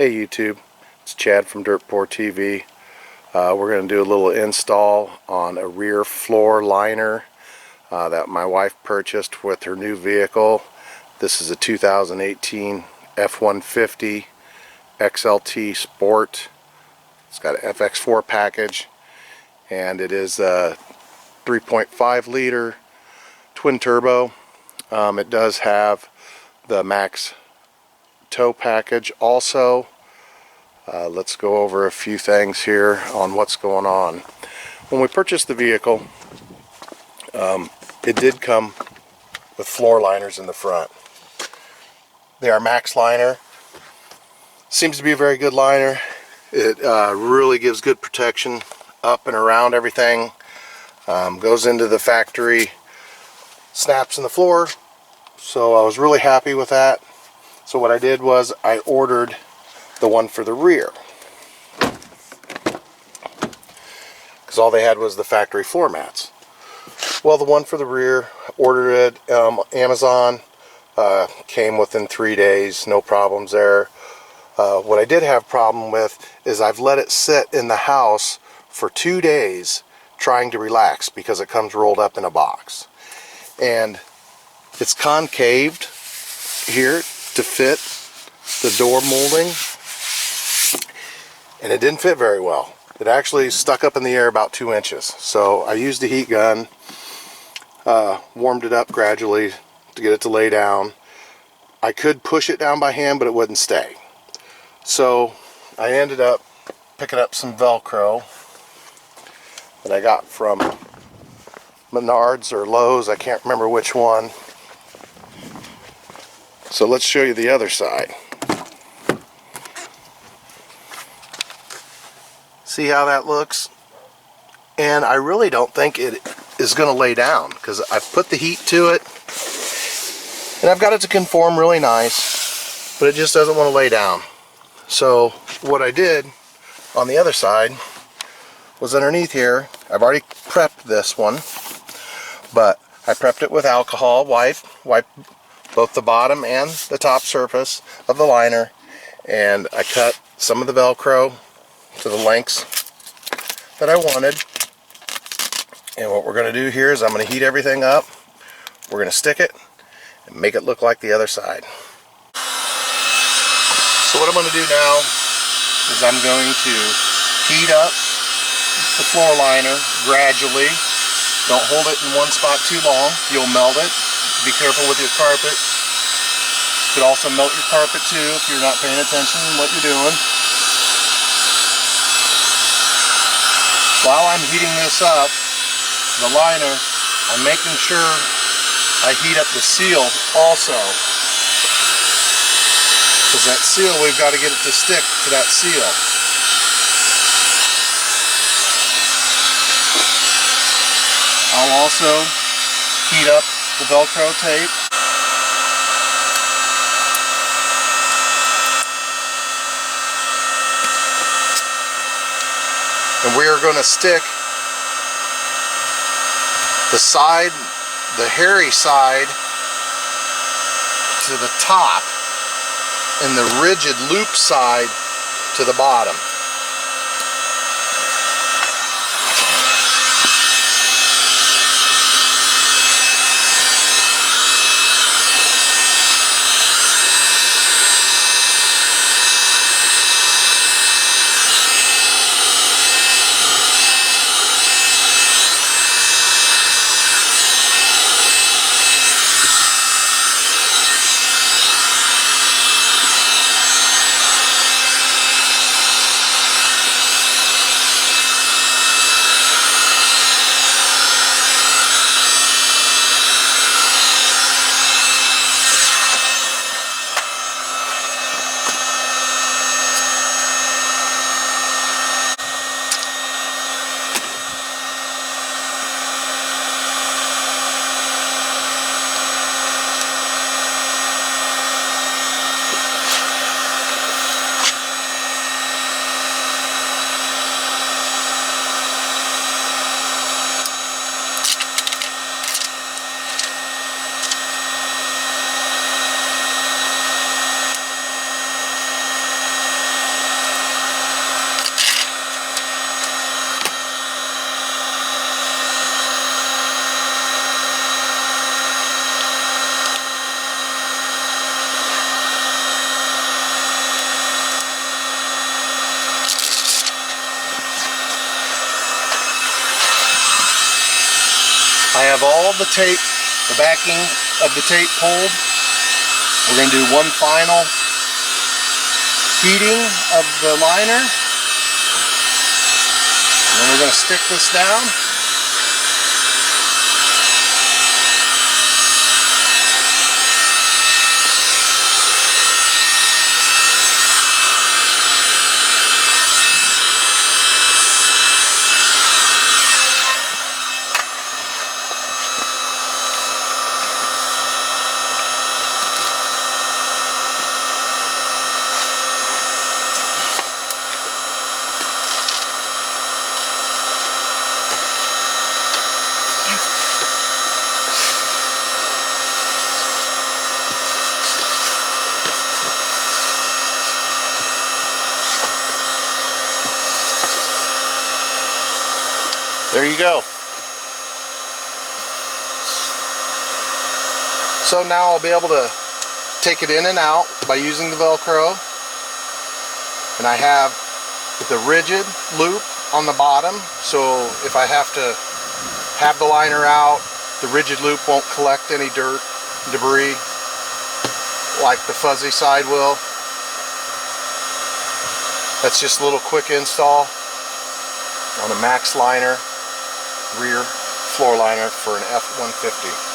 Hey YouTube, it's Chad from Dirt Poor TV. We're going to do a little install on a rear floor liner that my wife purchased with her new vehicle. This is a 2018 F150 XLT Sport. It's got an FX4 package, and it is a 3.5 liter twin turbo. It does have the max tow package also. Let's go over a few things here on what's going on. When we purchased the vehicle, it did come with floor liners in the front. They are max liner. Seems to be a very good liner. It really gives good protection up and around everything. Goes into the factory, snaps in the floor, so I was really happy with that. So what I did was I ordered the one for the rear, because all they had was the factory floor mats. Well, the one for the rear, ordered it Amazon, came within 3 days, no problems there. What I did have problem with is I've let it sit in the house for 2 days trying to relax, because it comes rolled up in a box, and it's concaved here to fit the door molding, and it didn't fit very well. It actually stuck up in the air about 2 inches. So I used a heat gun, warmed it up gradually to get it to lay down. I could push it down by hand, but it wouldn't stay. So I ended up picking up some Velcro that I got from Menards or Lowe's, I can't remember which one. So let's show you the other side. See how that looks? And I really don't think it is going to lay down, because I've put the heat to it and I've got it to conform really nice, but it just doesn't want to lay down. So what I did on the other side was underneath here, I've already prepped this one, but I prepped it with alcohol, wiped both the bottom and the top surface of the liner, and I cut some of the Velcro to the lengths that I wanted. And what we're going to do here is I'm going to heat everything up, we're going to stick it and make it look like the other side. So what I'm going to do now is I'm going to heat up the floor liner gradually. Don't hold it in one spot too long, you'll melt it. Be careful with your carpet. You could also melt your carpet too if you're not paying attention to what you're doing. While I'm heating this up, the liner, I'm making sure I heat up the seal also, because that seal, we've got to get it to stick to that seal. I'll also heat up the Velcro tape. And we are going to stick the side, the hairy side, to the top, and the rigid loop side to the bottom. all of the tape, the backing of the tape pulled. We're going to do one final heating of the liner. And then we're going to stick this down. There you go. So now I'll be able to take it in and out by using the Velcro. And I have the rigid loop on the bottom, so if I have to have the liner out, the rigid loop won't collect any dirt, debris, like the fuzzy side will. That's just a little quick install on a max liner, rear floor liner for an F150.